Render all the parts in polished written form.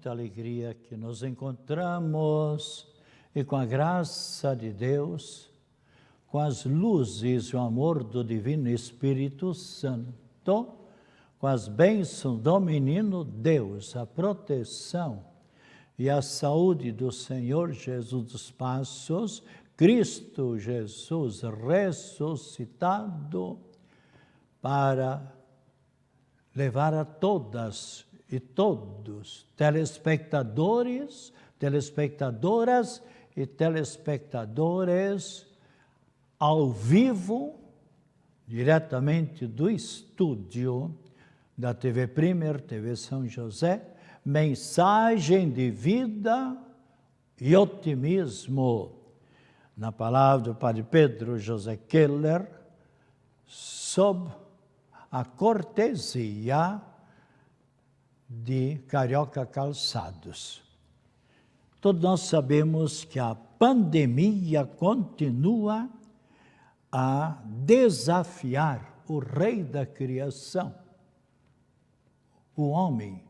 muita alegria que nos encontramos e com a graça de Deus, com as luzes e o amor do Divino Espírito Santo, com as bênçãos do menino Deus, a proteção e a saúde do Senhor Jesus dos Passos, Cristo Jesus ressuscitado, para levar a todas e todos, telespectadores, telespectadoras e telespectadores, ao vivo, diretamente do estúdio da TV Primer, TV São José, mensagem de vida e otimismo. Na palavra do Padre Pedro José Keller, sob a cortesia de Carioca Calçados. Todos nós sabemos que a pandemia continua a desafiar o Rei da criação, o homem,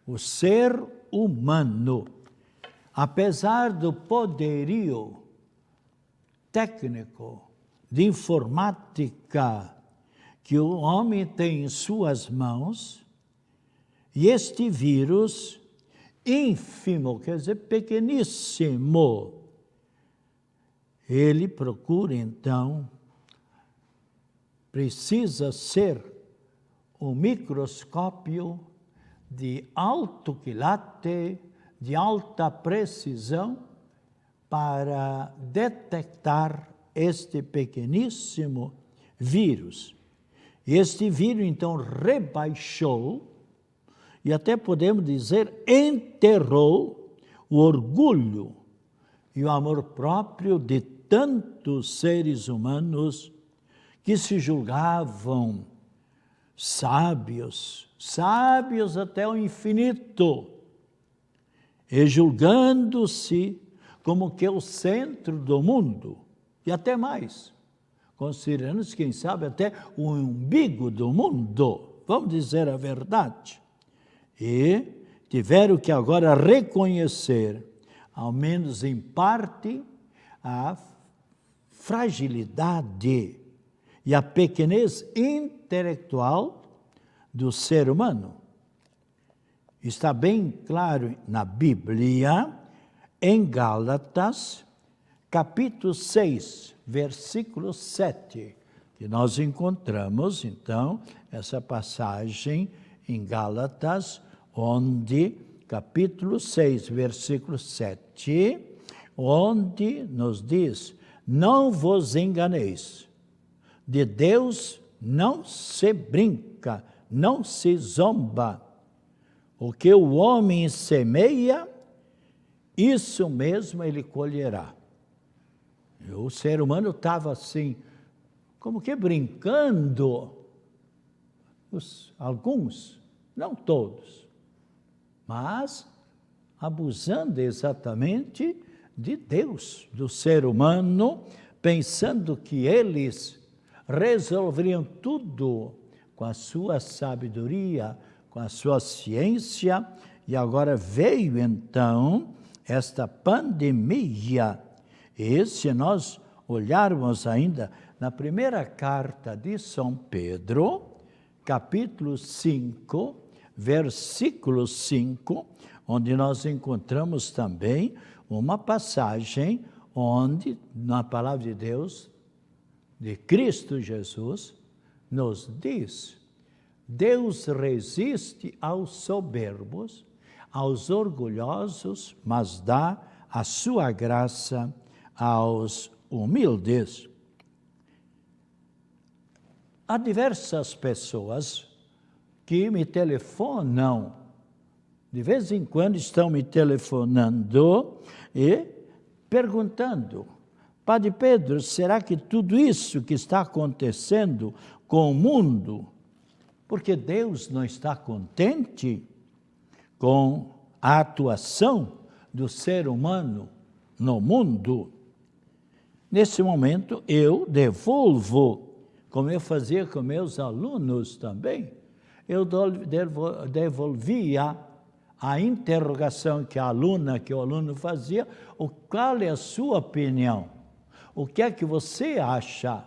o ser humano. Apesar do poderio técnico de informática que o homem tem em suas mãos, e este vírus ínfimo, quer dizer, pequeníssimo, ele procura, então, precisa ser um microscópio de alto quilate, de alta precisão, para detectar este pequeníssimo vírus. Este vírus, então, rebaixou, e até podemos dizer, enterrou o orgulho e o amor próprio de tantos seres humanos que se julgavam sábios até o infinito, e julgando-se como que o centro do mundo, e até mais, considerando-se, quem sabe, até o umbigo do mundo, vamos dizer a verdade. E tiveram que agora reconhecer, ao menos em parte, a fragilidade e a pequenez intelectual do ser humano. Está bem claro na Bíblia, em Gálatas, capítulo 6, versículo 7, que nós encontramos, então, essa passagem em Gálatas, onde, capítulo 6, versículo 7, onde nos diz: não vos enganeis, de Deus não se brinca, não se zomba. O que o homem semeia, isso mesmo ele colherá. E o ser humano estava assim, como que brincando, alguns, não todos, mas abusando exatamente de Deus, do ser humano, pensando que eles resolveriam tudo com a sua sabedoria, com a sua ciência, e agora veio então esta pandemia. E se nós olharmos ainda na primeira carta de São Pedro, capítulo 5, versículo 5, onde nós encontramos também uma passagem onde, na palavra de Deus, de Cristo Jesus, nos diz: Deus resiste aos soberbos, aos orgulhosos, mas dá a sua graça aos humildes. Há diversas pessoas que me telefonam, de vez em quando estão me telefonando e perguntando: Padre Pedro, será que tudo isso que está acontecendo com o mundo, porque Deus não está contente com a atuação do ser humano no mundo? Nesse momento, eu devolvo, como eu fazia com meus alunos também, eu devolvia a interrogação que o aluno fazia, qual é a sua opinião? O que é que você acha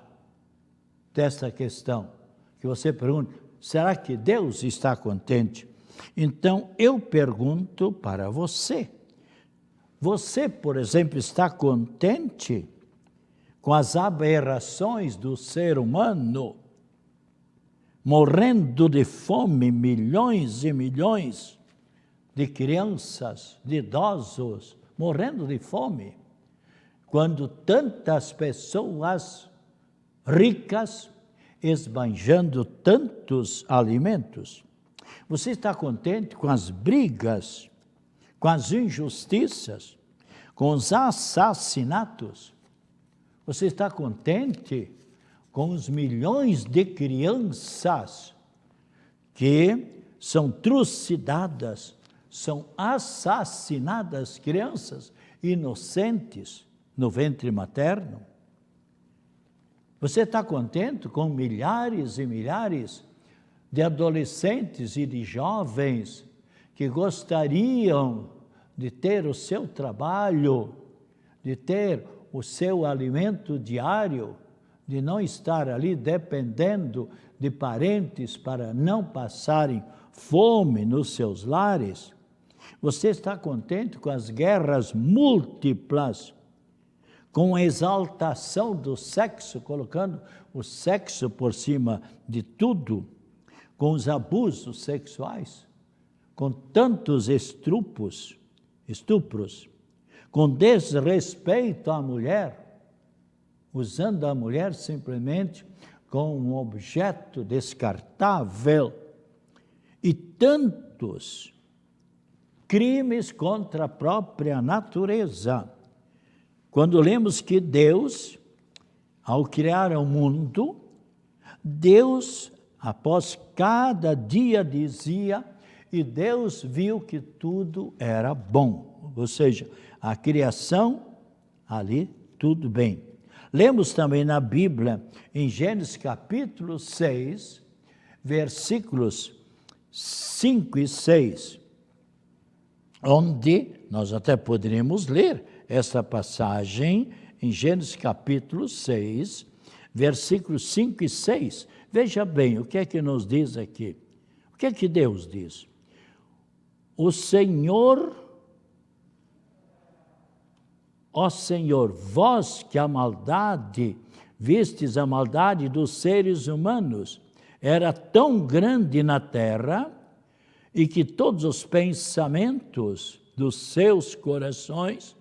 dessa questão? Que você pergunta, será que Deus está contente? Então, eu pergunto para você. Você, por exemplo, está contente com as aberrações do ser humano? Morrendo de fome, milhões e milhões de crianças, de idosos, morrendo de fome, quando tantas pessoas ricas esbanjando tantos alimentos. Você está contente com as brigas, com as injustiças, com os assassinatos? Você está contente com os milhões de crianças que são trucidadas, são assassinadas, crianças inocentes no ventre materno? Você está contente com milhares e milhares de adolescentes e de jovens que gostariam de ter o seu trabalho, de ter o seu alimento diário, de não estar ali dependendo de parentes para não passarem fome nos seus lares? Você está contente com as guerras múltiplas, com a exaltação do sexo, colocando o sexo por cima de tudo, com os abusos sexuais, com tantos estupros, com desrespeito à mulher, usando a mulher simplesmente como um objeto descartável, e tantos crimes contra a própria natureza. Quando lemos que Deus, ao criar o mundo, Deus, após cada dia, dizia, e Deus viu que tudo era bom. Ou seja, a criação, ali, tudo bem. Lemos também na Bíblia, em Gênesis capítulo 6, versículos 5 e 6, onde nós até poderíamos ler esta passagem em Gênesis capítulo 6, versículos 5 e 6. Veja bem o que é que nos diz aqui. O que é que Deus diz? O Senhor, ó Senhor, vós que a maldade, vistes a maldade dos seres humanos, era tão grande na terra, e que todos os pensamentos dos seus corações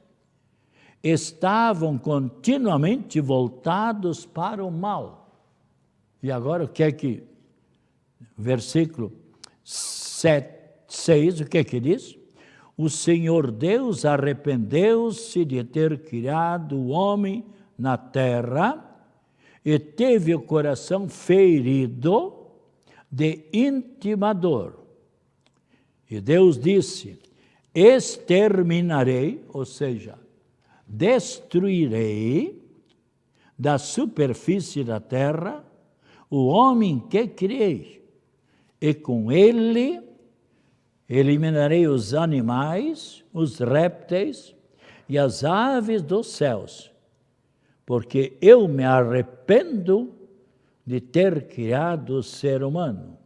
estavam continuamente voltados para o mal. E agora o que é que, versículo 6, o que é que diz? O Senhor Deus arrependeu-se de ter criado o homem na terra e teve o coração ferido de intimador. E Deus disse, exterminarei, ou seja, destruirei da superfície da terra o homem que criei, e com ele eliminarei os animais, os répteis e as aves dos céus, porque eu me arrependo de ter criado o ser humano.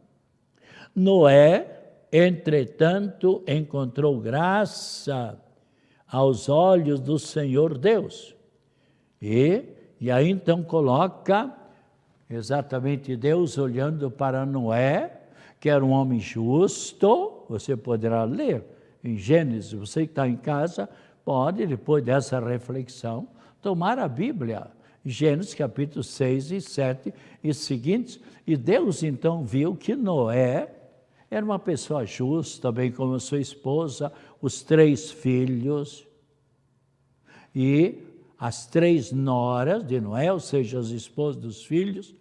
Noé, entretanto, encontrou graça aos olhos do Senhor Deus. E aí então coloca exatamente Deus olhando para Noé, que era um homem justo. Você poderá ler em Gênesis, você que está em casa, pode, depois dessa reflexão, tomar a Bíblia, Gênesis capítulo 6 e 7 e seguintes, e Deus então viu que Noé era uma pessoa justa, bem como a sua esposa, os 3 filhos e as 3 noras de Noé, ou seja, as esposas dos filhos.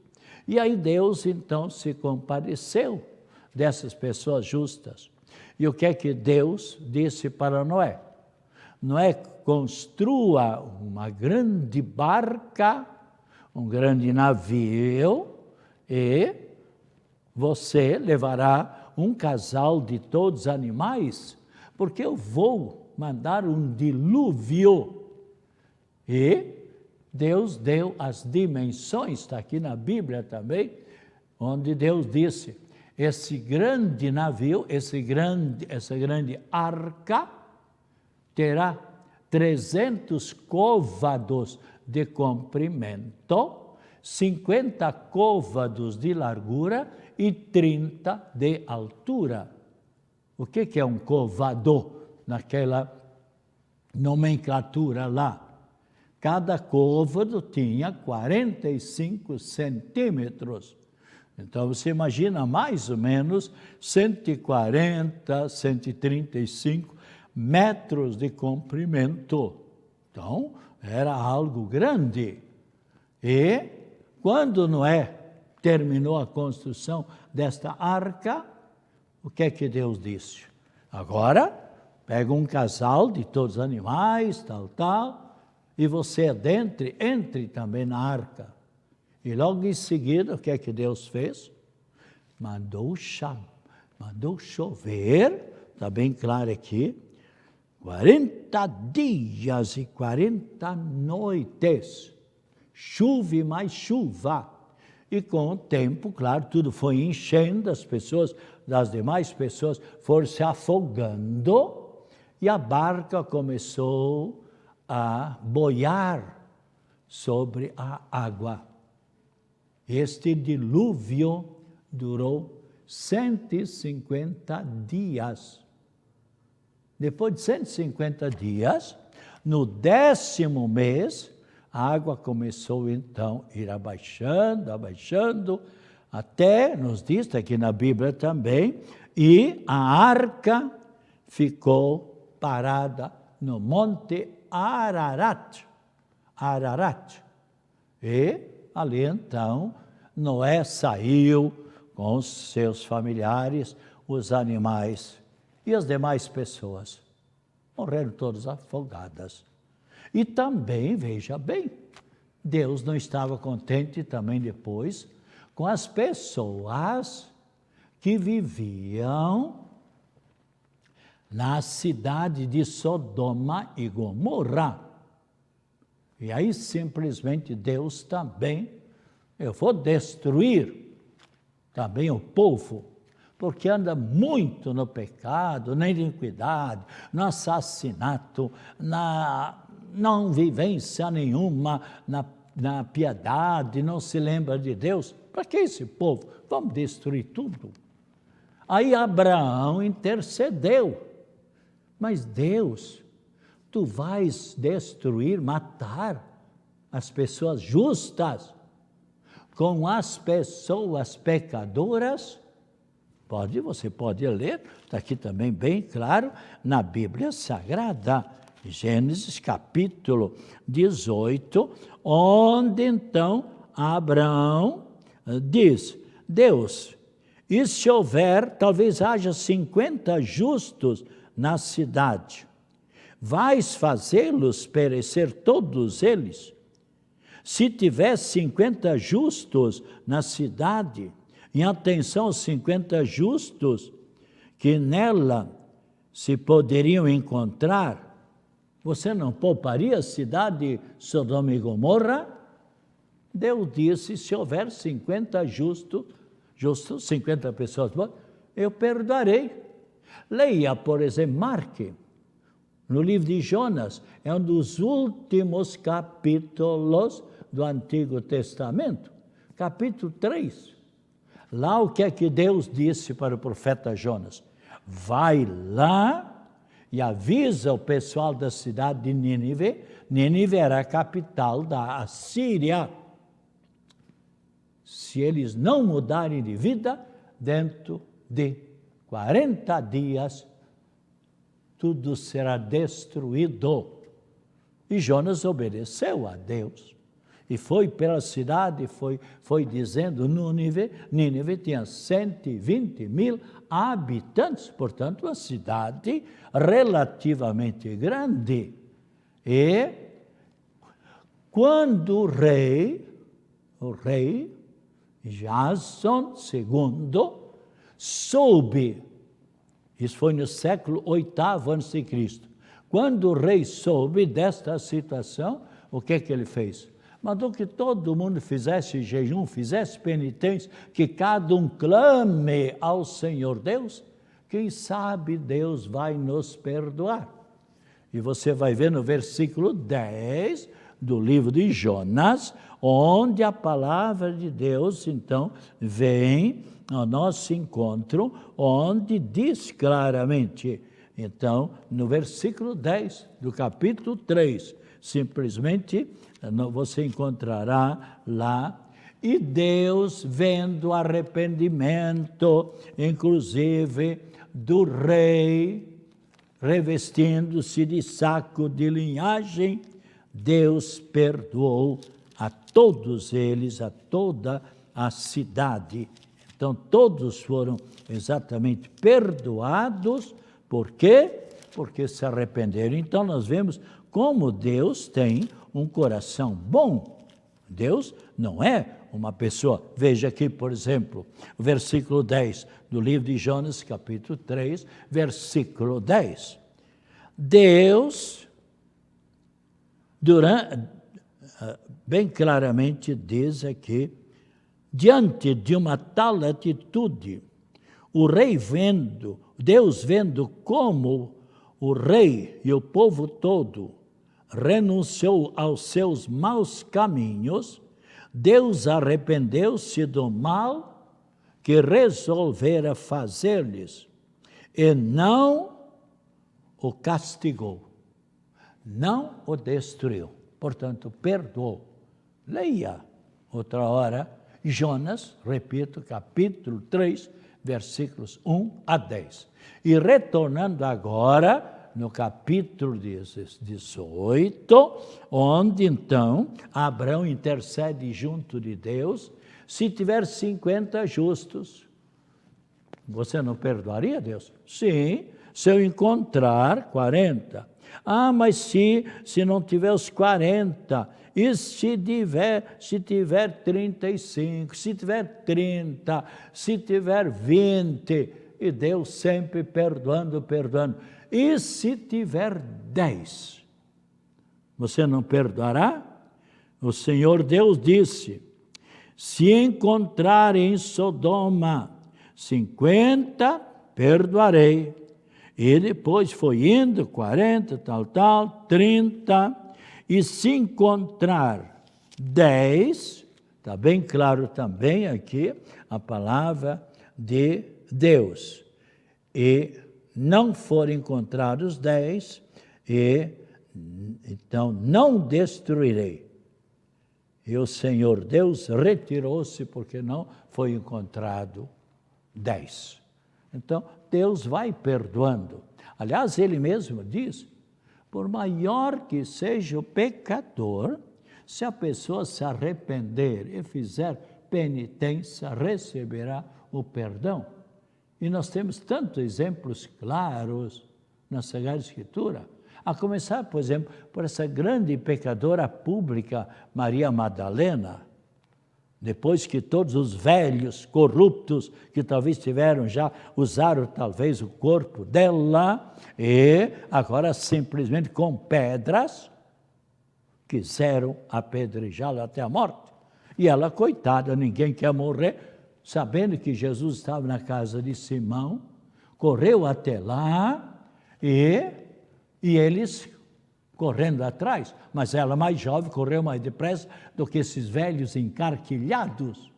E aí Deus então se compadeceu dessas pessoas justas. E o que é que Deus disse para Noé? Noé, construa uma grande barca, um grande navio, e você levará um casal de todos os animais porque eu vou mandar um dilúvio. E Deus deu as dimensões, está aqui na Bíblia também, onde Deus disse, esse grande navio, essa grande arca, terá 300 côvados de comprimento, 50 côvados de largura e 30 de altura. O que é um côvado naquela nomenclatura lá? Cada côvado tinha 45 centímetros. Então, você imagina mais ou menos 140, 135 metros de comprimento. Então, era algo grande. E, quando Noé terminou a construção desta arca, o que é que Deus disse? Agora, pega um casal de todos os animais, tal, e você entre também na arca. E logo em seguida, o que é que Deus fez? Mandou chover, está bem claro aqui, 40 dias e 40 noites, chuva e mais chuva. E com o tempo, claro, tudo foi enchendo, das demais pessoas foram se afogando, e a barca começou a boiar sobre a água. Este dilúvio durou 150 dias. Depois de 150 dias, no 10º mês, a água começou então a ir abaixando, até, nos diz aqui na Bíblia também, e a arca ficou parada no Monte Ararat. E ali então, Noé saiu com os seus familiares, os animais e as demais pessoas. Morreram todas afogadas. E também, veja bem, Deus não estava contente também depois com as pessoas que viviam na cidade de Sodoma e Gomorra. E aí simplesmente Deus também, eu vou destruir também o povo, porque anda muito no pecado, na iniquidade, no assassinato, na não vivência nenhuma, na piedade, não se lembra de Deus. Para que esse povo? Vamos destruir tudo. Aí Abraão intercedeu. Mas Deus, tu vais destruir, matar as pessoas justas com as pessoas pecadoras? Você pode ler, está aqui também bem claro, na Bíblia Sagrada, Gênesis capítulo 18, onde então Abraão diz, Deus, e se houver, talvez haja 50 justos na cidade, vais fazê-los perecer todos eles? Se tiver 50 justos na cidade, em atenção aos 50 justos que nela se poderiam encontrar, você não pouparia a cidade de Sodoma e Gomorra? Deus disse, se houver 50 justos, 50 pessoas boas, eu perdoarei. Leia, por exemplo, Marque, no livro de Jonas, é um dos últimos capítulos do Antigo Testamento, capítulo 3. Lá o que é que Deus disse para o profeta Jonas? Vai lá e avisa o pessoal da cidade de Nínive. Nínive era a capital da Assíria. Se eles não mudarem de vida, dentro de 40 dias, tudo será destruído. E Jonas obedeceu a Deus. E foi pela cidade, foi dizendo, Nínive tinha 120 mil habitantes, portanto, uma cidade relativamente grande. E quando o rei Jason II soube Isso foi no século VIII a.C. Quando o rei soube desta situação, o que ele fez? Mandou que todo mundo fizesse jejum, fizesse penitência, que cada um clame ao Senhor Deus. Quem sabe Deus vai nos perdoar. E você vai ver no versículo 10 do livro de Jonas, onde a palavra de Deus, então, vem ao nosso encontro, onde diz claramente, então, no versículo 10 do capítulo 3, simplesmente você encontrará lá, e Deus, vendo o arrependimento, inclusive do rei, revestindo-se de saco de linhagem, Deus perdoou a todos eles, a toda a cidade. Então, todos foram exatamente perdoados. Por quê? Porque se arrependeram. Então, nós vemos como Deus tem um coração bom. Deus não é uma pessoa. Veja aqui, por exemplo, o versículo 10 do livro de Jonas, capítulo 3, versículo 10. Deus, bem claramente diz aqui, diante de uma tal atitude, o rei vendo, Deus vendo como o rei e o povo todo renunciou aos seus maus caminhos, Deus arrependeu-se do mal que resolvera fazer-lhes e não o castigou, não o destruiu, portanto, perdoou. Leia outra hora, Jonas, repito, capítulo 3, versículos 1 a 10. E retornando agora, no capítulo 18, onde então Abraão intercede junto de Deus, se tiver 50 justos, você não perdoaria Deus? Sim, se eu encontrar 40. Ah, mas se não tiver os 40, e se tiver 35, se tiver 30, se tiver 20, e Deus sempre perdoando. E se tiver 10, você não perdoará? O Senhor Deus disse, se encontrar em Sodoma 50, perdoarei. E depois foi indo, 40, tal, 30, e se encontrar 10, está bem claro também aqui a palavra de Deus, e não forem encontrados 10, então não destruirei. E o Senhor Deus retirou-se porque não foi encontrado 10. Então, Deus vai perdoando. Aliás, Ele mesmo diz, por maior que seja o pecador, se a pessoa se arrepender e fizer penitência, receberá o perdão. E nós temos tantos exemplos claros na Sagrada Escritura, a começar, por exemplo, por essa grande pecadora pública, Maria Madalena, depois que todos os velhos corruptos que talvez usaram talvez o corpo dela, e agora simplesmente com pedras quiseram apedrejá-la até a morte. E ela, coitada, ninguém quer morrer, sabendo que Jesus estava na casa de Simão, correu até lá e eles correndo atrás, mas ela, mais jovem, correu mais depressa do que esses velhos encarquilhados,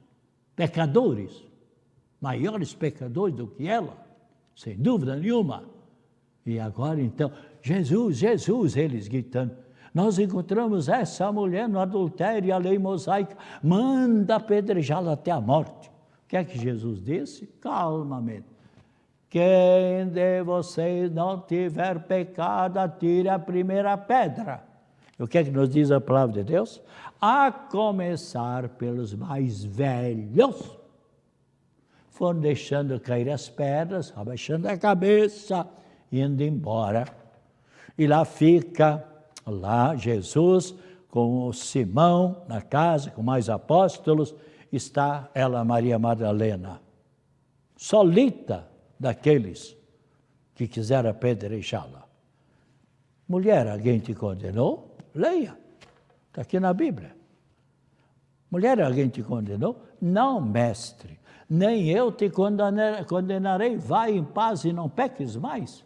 pecadores, maiores pecadores do que ela, sem dúvida nenhuma. E agora então, Jesus, eles gritando, nós encontramos essa mulher no adultério e a lei mosaica manda apedrejá-la até a morte. O que é que Jesus disse? Calmamente. Quem de vocês não tiver pecado, atire a primeira pedra. O que é que nos diz a palavra de Deus? A começar pelos mais velhos. Foram deixando cair as pedras, abaixando a cabeça, indo embora. E lá fica, Jesus com o Simão na casa, com mais apóstolos, está ela, Maria Madalena, solita daqueles que quiser apedrejá-la. Mulher, alguém te condenou? Leia. Está aqui na Bíblia. Mulher, alguém te condenou? Não, mestre. Nem eu te condenarei. Vai em paz e não peques mais.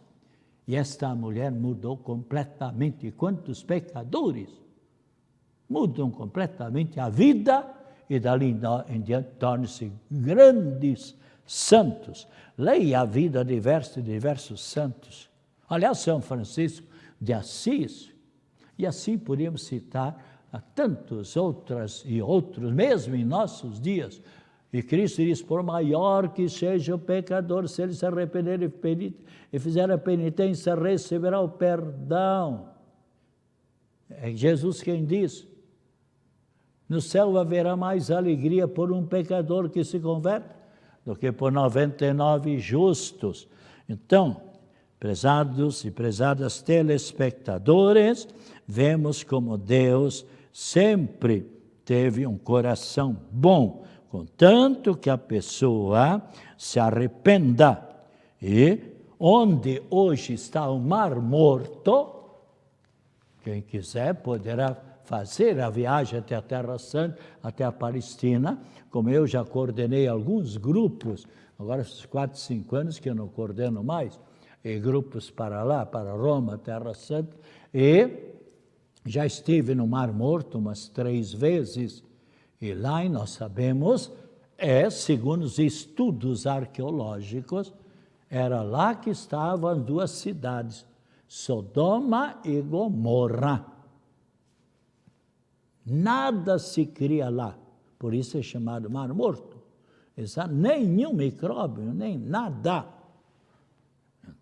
E esta mulher mudou completamente. Quantos pecadores mudam completamente a vida e dali em diante tornam-se grandes santos. Leia a vida de diversos santos. Aliás, São Francisco de Assis. E assim podemos citar a tantos outros, mesmo em nossos dias. E Cristo diz, por maior que seja o pecador, se ele se arrepender e fizer a penitência, receberá o perdão. É Jesus quem diz. No céu haverá mais alegria por um pecador que se converte do que por 99 justos. Então, prezados e prezadas telespectadores, vemos como Deus sempre teve um coração bom, contanto que a pessoa se arrependa. E onde hoje está o Mar Morto, quem quiser poderá fazer a viagem até a Terra Santa, até a Palestina, como eu já coordenei alguns grupos, agora esses 4, 5 anos que eu não coordeno mais, e grupos para lá, para Roma, Terra Santa, e já estive no Mar Morto umas 3 vezes, e lá nós sabemos, segundo os estudos arqueológicos, era lá que estavam as 2 cidades, Sodoma e Gomorra. Nada se cria lá, por isso é chamado Mar Morto. Nenhum micróbio, nem nada.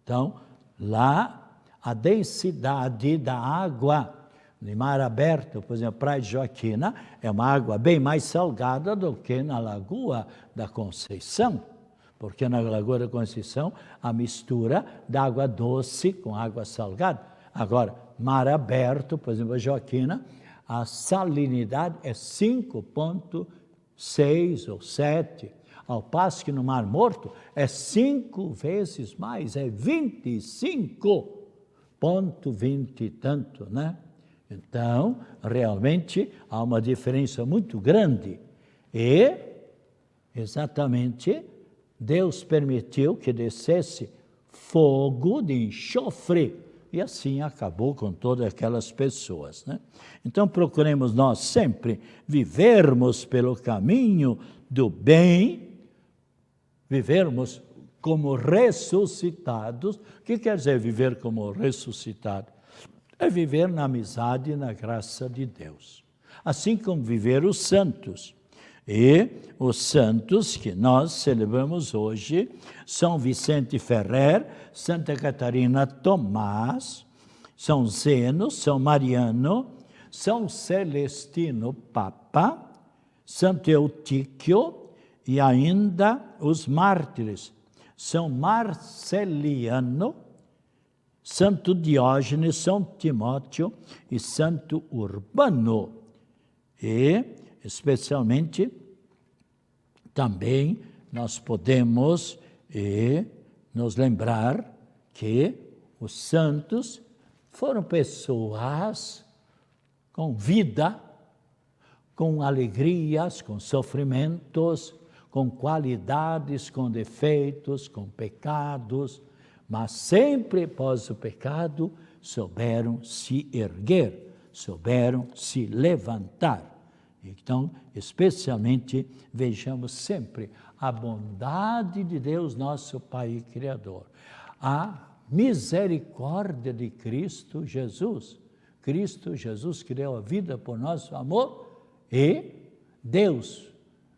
Então, lá, a densidade da água de mar aberto, por exemplo, Praia de Joaquina, é uma água bem mais salgada do que na Lagoa da Conceição, porque na Lagoa da Conceição a mistura da água doce com água salgada. Agora, mar aberto, por exemplo, a Joaquina, a salinidade é 5,6 ou 7, ao passo que no Mar Morto é 5 vezes mais, é 25,20 e tanto, né? Então, realmente, há uma diferença muito grande. E, exatamente, Deus permitiu que descesse fogo de enxofre, e assim acabou com todas aquelas pessoas, né? Então, procuremos nós sempre vivermos pelo caminho do bem, vivermos como ressuscitados. O que quer dizer viver como ressuscitado? É viver na amizade e na graça de Deus. Assim como viver os santos. E os santos que nós celebramos hoje, São Vicente Ferrer, Santa Catarina Tomás, São Zeno, São Mariano, São Celestino Papa, Santo Eutíquio e ainda os mártires, São Marceliano, Santo Diógenes, São Timóteo e Santo Urbano. E, especialmente, também nós podemos nos lembrar que os santos foram pessoas com vida, com alegrias, com sofrimentos, com qualidades, com defeitos, com pecados, mas sempre após o pecado souberam se erguer, souberam se levantar. Então, especialmente, vejamos sempre a bondade de Deus, nosso Pai e Criador, a misericórdia de Cristo Jesus. Cristo Jesus que deu a vida por nosso amor e Deus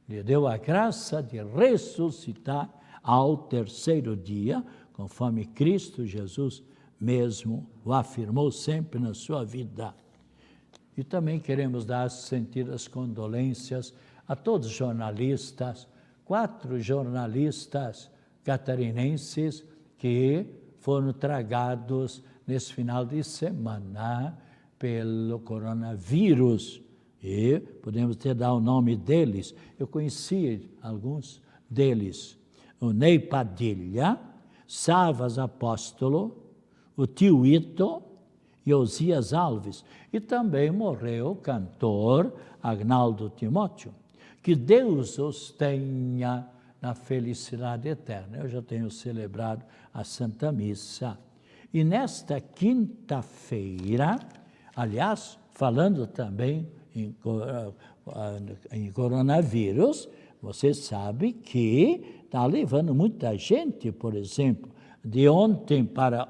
lhe deu a graça de ressuscitar ao 3º dia, conforme Cristo Jesus mesmo o afirmou sempre na sua vida. E também queremos dar as sentidas condolências a todos os jornalistas, 4 jornalistas catarinenses que foram tragados nesse final de semana pelo coronavírus. E podemos até dar o nome deles. Eu conheci alguns deles. O Ney Padilha, Savas Apóstolo, o tio Ito e Osias Alves. E também morreu o cantor Agnaldo Timóteo. Que Deus os tenha na felicidade eterna. Eu já tenho celebrado a Santa Missa. E nesta quinta-feira, aliás, falando também em coronavírus, você sabe que está levando muita gente, por exemplo, de ontem para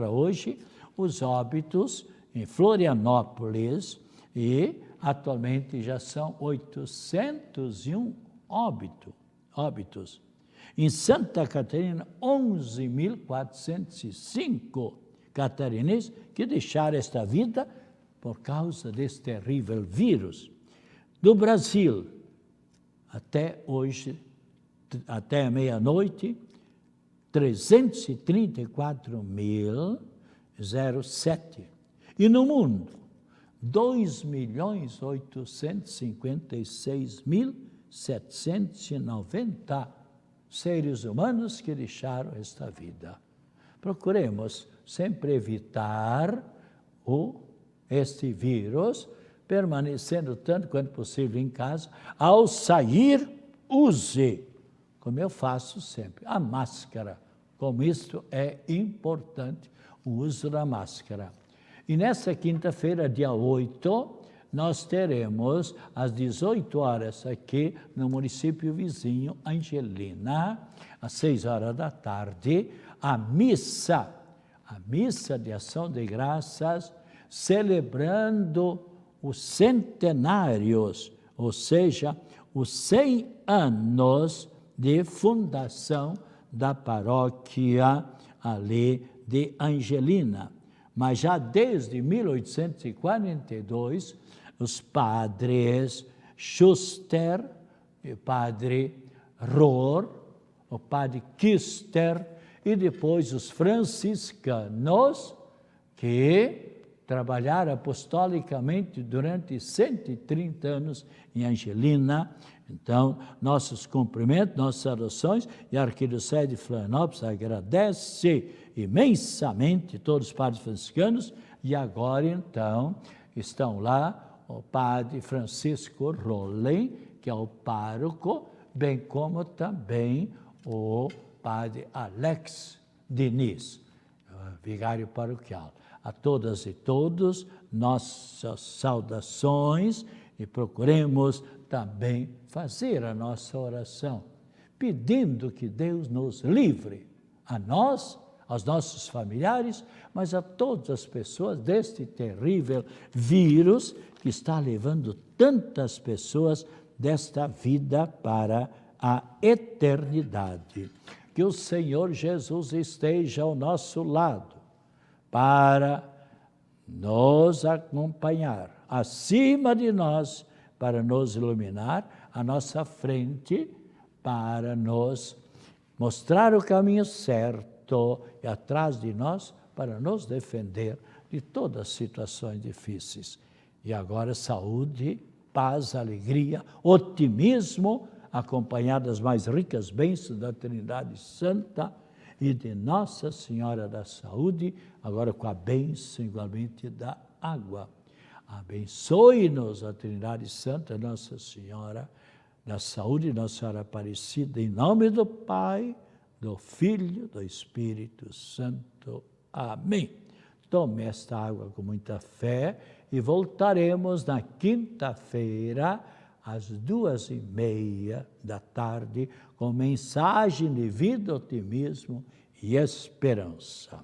hoje, os óbitos em Florianópolis, e atualmente já são 801 óbitos. Em Santa Catarina, 11.405 catarinenses que deixaram esta vida por causa desse terrível vírus. Do Brasil, até hoje, até meia-noite, 334.007. E no mundo, 2.856.790 seres humanos que deixaram esta vida. Procuremos sempre evitar este vírus, permanecendo tanto quanto possível em casa. Ao sair, use, como eu faço sempre, a máscara. Como isto é importante, o uso da máscara. E nesta quinta-feira, dia 8, nós teremos às 18 horas aqui no município vizinho, Angelina, às 6 horas da tarde, a missa de ação de graças, celebrando os centenários, ou seja, os 100 anos de fundação da paróquia ali de Angelina. Mas já desde 1842, os padres Schuster, o padre Rohr, o padre Kister e depois os franciscanos que trabalharam apostolicamente durante 130 anos em Angelina. Então, nossos cumprimentos, nossas orações, e a Arquidiocese de Florianópolis agradece imensamente todos os padres franciscanos, e agora, então, estão lá o padre Francisco Rollen, que é o pároco, bem como também o padre Alex Diniz, vigário paroquial. A todas e todos, nossas saudações, e procuremos também fazer a nossa oração, pedindo que Deus nos livre, a nós, aos nossos familiares, mas a todas as pessoas deste terrível vírus que está levando tantas pessoas desta vida para a eternidade. Que o Senhor Jesus esteja ao nosso lado para nos acompanhar, acima de nós, para nos iluminar, à nossa frente, para nos mostrar o caminho certo, e atrás de nós, para nos defender de todas as situações difíceis. E agora saúde, paz, alegria, otimismo, acompanhado das mais ricas bênçãos da Trindade Santa e de Nossa Senhora da Saúde, agora com a bênção igualmente da água. Abençoe-nos a Trindade Santa, Nossa Senhora da Saúde, Nossa Senhora Aparecida, em nome do Pai, do Filho, do Espírito Santo. Amém. Tome esta água com muita fé e voltaremos na quinta-feira, às 2:30 da tarde, com mensagem de vida, otimismo e esperança.